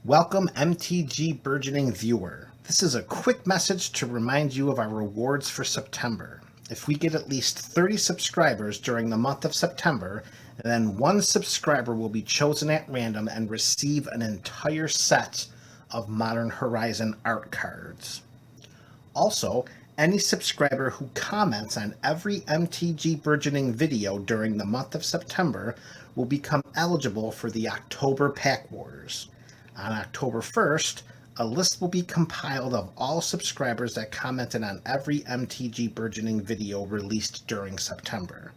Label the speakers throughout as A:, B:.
A: Welcome, MTG Burgeoning viewer. This is a quick message to remind you of our rewards for September. If we get at least 30 subscribers during the month of September, then one subscriber will be chosen at random and receive an entire set of Modern Horizon art cards. Also, any subscriber who comments on every MTG Burgeoning video during the month of September will become eligible for the October Pack Wars. On October 1st, a list will be compiled of all subscribers that commented on every MTG Burgeoning video released during September.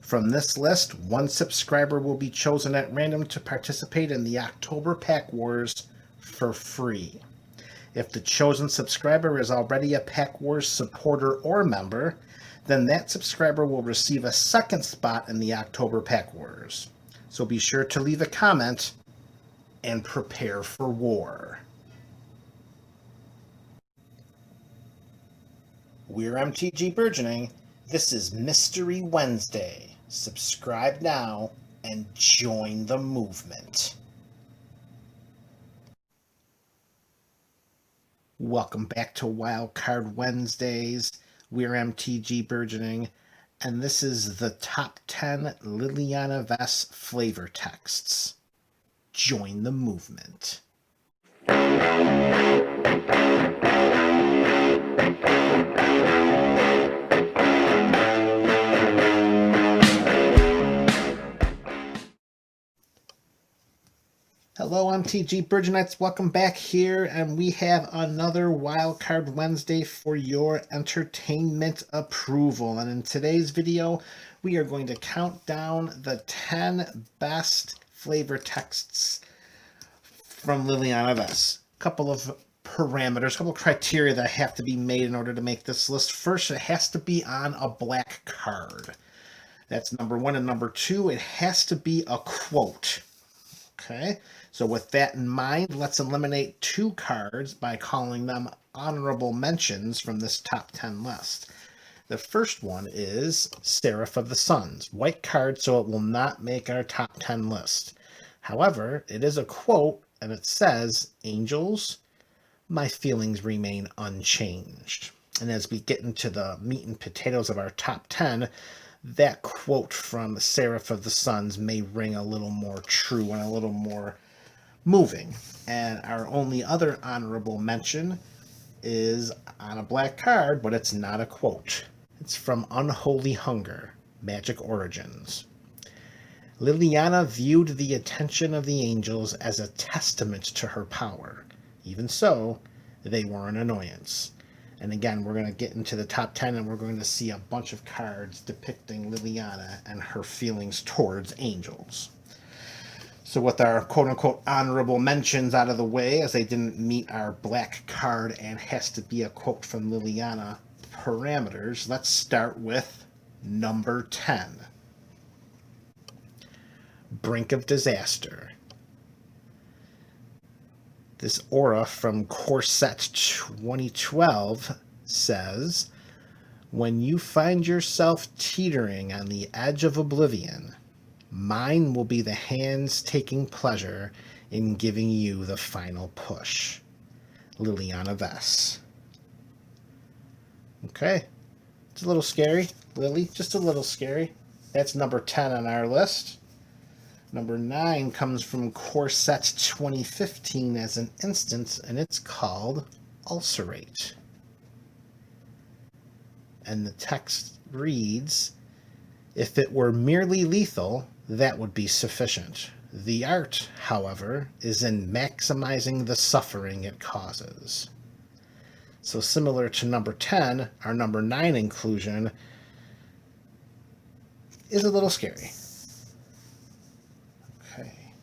A: From this list, one subscriber will be chosen at random to participate in the October Pack Wars for free. If the chosen subscriber is already a Pack Wars supporter or member, then that subscriber will receive a second spot in the October Pack Wars. So be sure to leave a comment and prepare for war. We're MTG Burgeoning. This is Mystery Wednesday. Subscribe now and join the movement. Welcome back to Wildcard Wednesdays. We're MTG Burgeoning, and this is the top 10 Liliana Vess flavor texts. Join the movement. Hello, MTG Burgeonites. Welcome back here, and we have another Wildcard Wednesday for your entertainment approval. And in today's video, we are going to count down the 10 best flavor texts from Liliana Vess. A couple of parameters, a couple of criteria that have to be made in order to make this list. First, it has to be on a black card. That's number one. And number two, it has to be a quote. Okay, so with that in mind, let's eliminate two cards by calling them honorable mentions from this top 10 list. The first one is Seraph of the Suns. White card, so it will not make our top 10 list. However, it is a quote, and it says, "Angels, my feelings remain unchanged." And as we get into the meat and potatoes of our top 10, that quote from Seraph of the Suns may ring a little more true and a little more moving. And our only other honorable mention is on a black card, but it's not a quote. It's from Unholy Hunger, Magic Origins. Liliana viewed the attention of the angels as a testament to her power. Even so, they were an annoyance. And again, we're going to get into the top 10 and we're going to see a bunch of cards depicting Liliana and her feelings towards angels. So with our quote-unquote honorable mentions out of the way, as they didn't meet our black card and has to be a quote from Liliana parameters, let's start with number 10. Brink of Disaster. This aura from Core Set 2012 says, "When you find yourself teetering on the edge of oblivion, mine will be the hands taking pleasure in giving you the final push." Liliana Vess. Okay, it's a little scary, Lily, just a little scary. That's number 10 on our list. Number 9 comes from Core Set 2015 as an instance, and it's called Ulcerate. And the text reads, "If it were merely lethal, that would be sufficient. The art, however, is in maximizing the suffering it causes." So similar to number 10, our number 9 inclusion is a little scary. Okay.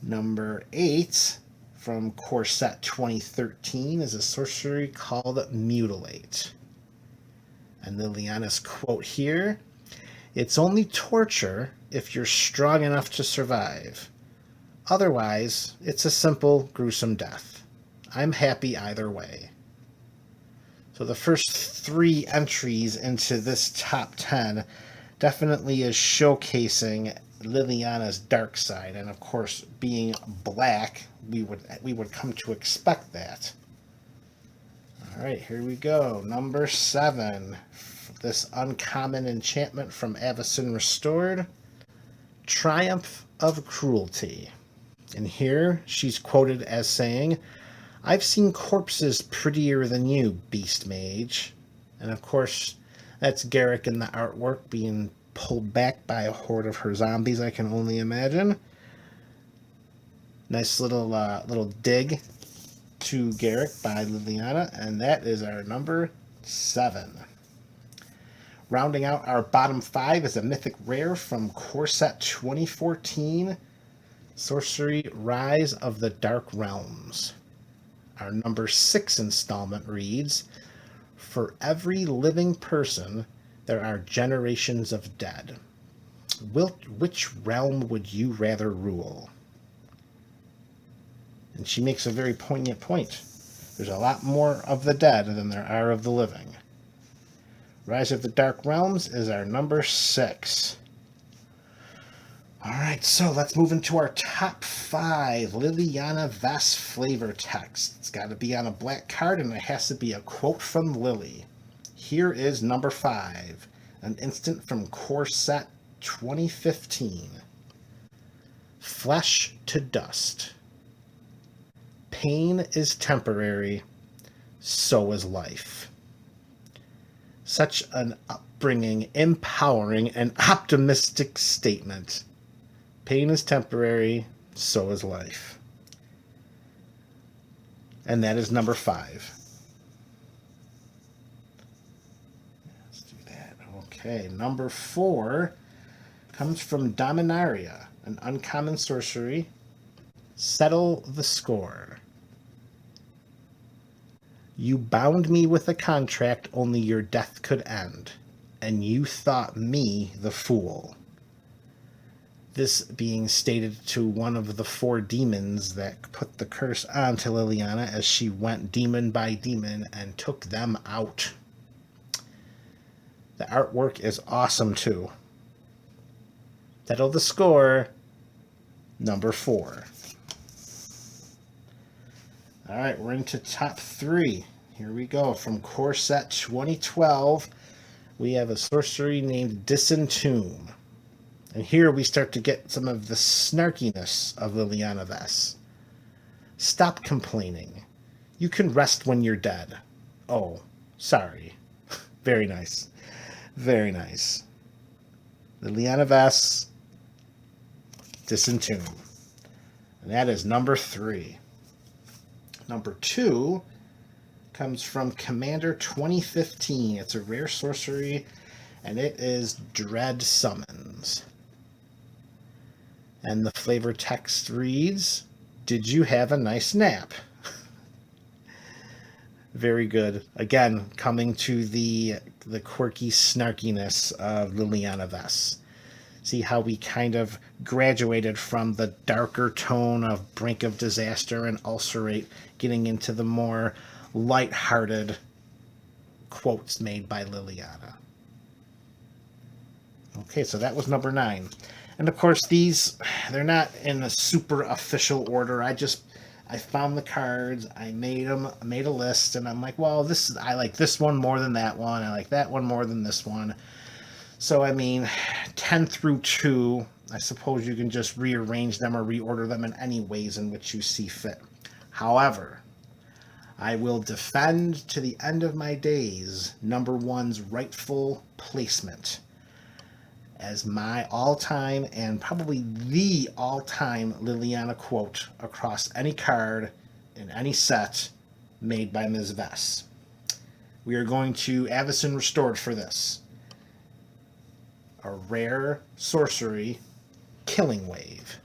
A: Number 8 from Core Set 2013 is a sorcery called Mutilate. And Liliana's quote here, "It's only torture if you're strong enough to survive. Otherwise, it's a simple, gruesome death. I'm happy either way." So the first 3 entries into this top 10 definitely is showcasing Liliana's dark side, and of course, being black, we would come to expect that. All right, here we go. Number 7. This uncommon enchantment from Avacyn Restored, Triumph of Cruelty. And here she's quoted as saying, "I've seen corpses prettier than you, Beast Mage." And of course, that's Garruk in the artwork being pulled back by a horde of her zombies, I can only imagine. Nice little dig to Garruk by Liliana, and that is our number 7. Rounding out our bottom 5 is a mythic rare from Core Set 2014, Sorcery Rise of the Dark Realms. Our number 6 installment reads, "For every living person, there are generations of dead. Which realm would you rather rule?" And she makes a very poignant point. There's a lot more of the dead than there are of the living. Rise of the Dark Realms is our number 6. All right, so let's move into our top 5 Liliana Vess flavor text. It's got to be on a black card, and it has to be a quote from Lily. Here is number 5, an instant from Core Set 2015. "Flesh to dust. Pain is temporary, so is life." Such an upbringing, empowering, and optimistic statement. Pain is temporary, so is life. And that is number 5. Let's do that. Okay, number 4 comes from Dominaria, an uncommon sorcery. "Settle the score. You bound me with a contract only your death could end, and you thought me the fool." This being stated to one of the 4 demons that put the curse onto Liliana as she went demon by demon and took them out. The artwork is awesome too. Settle the score, number 4. All right, we're into top 3. Here we go. From Core Set 2012, we have a sorcery named Disentomb. And here we start to get some of the snarkiness of Liliana Vess. "Stop complaining. You can rest when you're dead." Oh, sorry. Very nice. Very nice. Liliana Vess, Disentomb. And that is number 3. Number 2 comes from Commander 2015. It's a rare sorcery, and it is Dread Summons. And the flavor text reads, "Did you have a nice nap?" Very good. Again, coming to the quirky snarkiness of Liliana Vess. See how we kind of graduated from the darker tone of Brink of Disaster and Ulcerate, getting into the more light-hearted quotes made by Liliana. Okay, so that was number 9. And of course, these, they're not in a super official order. I found the cards, I made a list, and I'm like, well, I like this one more than that one. I like that one more than this one. So, I mean, 10 through 2, I suppose you can just rearrange them or reorder them in any ways in which you see fit. However, I will defend to the end of my days number 1's rightful placement as my all-time and probably the all-time Liliana quote across any card in any set made by Ms. Vess. We are going to Avacyn Restored for this. A rare sorcery, Killing Wave.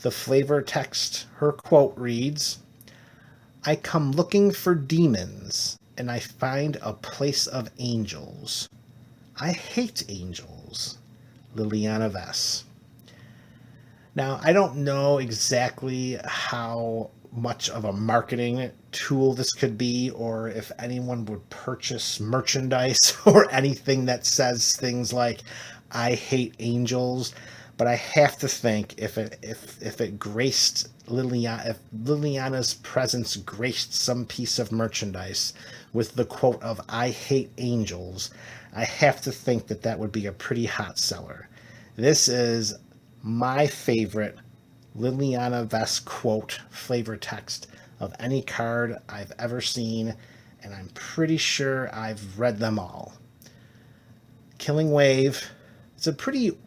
A: The flavor text, her quote reads, "I come looking for demons, and I find a place of angels. I hate angels." Liliana Vess. Now, I don't know exactly how much of a marketing tool this could be, or if anyone would purchase merchandise or anything that says things like, I hate angels, but I have to think if it graced Liliana, if Liliana's presence graced some piece of merchandise with the quote of "I hate angels," I have to think that that would be a pretty hot seller. This is my favorite Liliana Vess quote flavor text of any card I've ever seen, and I'm pretty sure I've read them all. Killing Wave. It's a pretty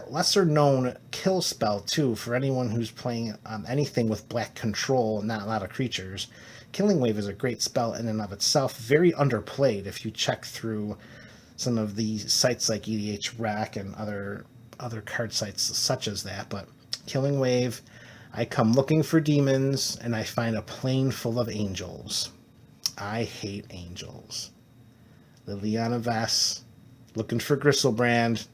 A: lesser known kill spell, too, for anyone who's playing anything with black control and not a lot of creatures. Killing Wave is a great spell in and of itself, very underplayed if you check through some of the sites like EDH Rack and other card sites such as that. But Killing Wave, I come looking for demons and I find a plane full of angels. I hate angels. Liliana Vess, looking for Griselbrand.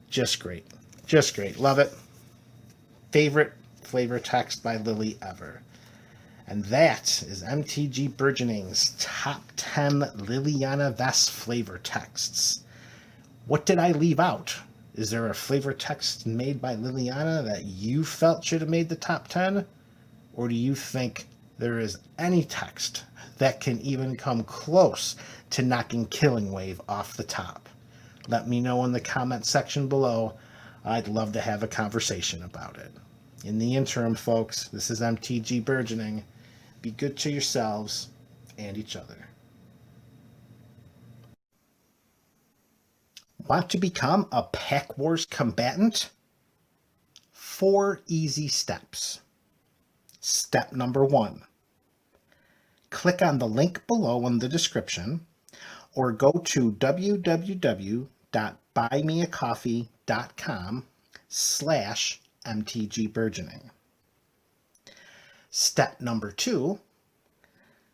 A: Just great. Just great. Love it. Favorite flavor text by Lily ever. And that is MTG Burgeoning's top 10 Liliana Vess flavor texts. What did I leave out? Is there a flavor text made by Liliana that you felt should have made the top 10? Or do you think there is any text that can even come close to knocking Killing Wave off the top? Let me know in the comment section below. I'd love to have a conversation about it. In the interim, folks, this is MTG Burgeoning. Be good to yourselves and each other. Want to become a Pack Wars combatant? 4 easy steps. Step number 1. Click on the link below in the description or go to www.buymeacoffee.com/mtgburgeoning. Step number 2.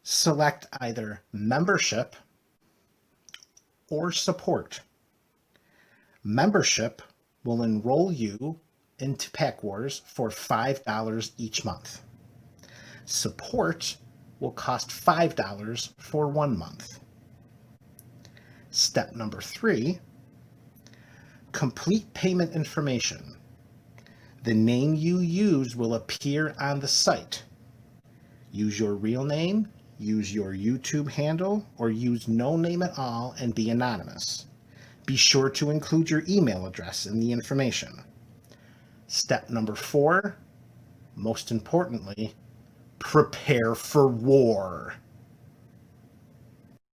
A: Select either membership or support. Membership will enroll you into Pack Wars for $5 each month. Support will cost $5 for 1 month. Step number 3, complete payment information. The name you use will appear on the site. Use your real name, use your YouTube handle, or use no name at all and be anonymous. Be sure to include your email address in the information. Step number 4, most importantly, prepare for war.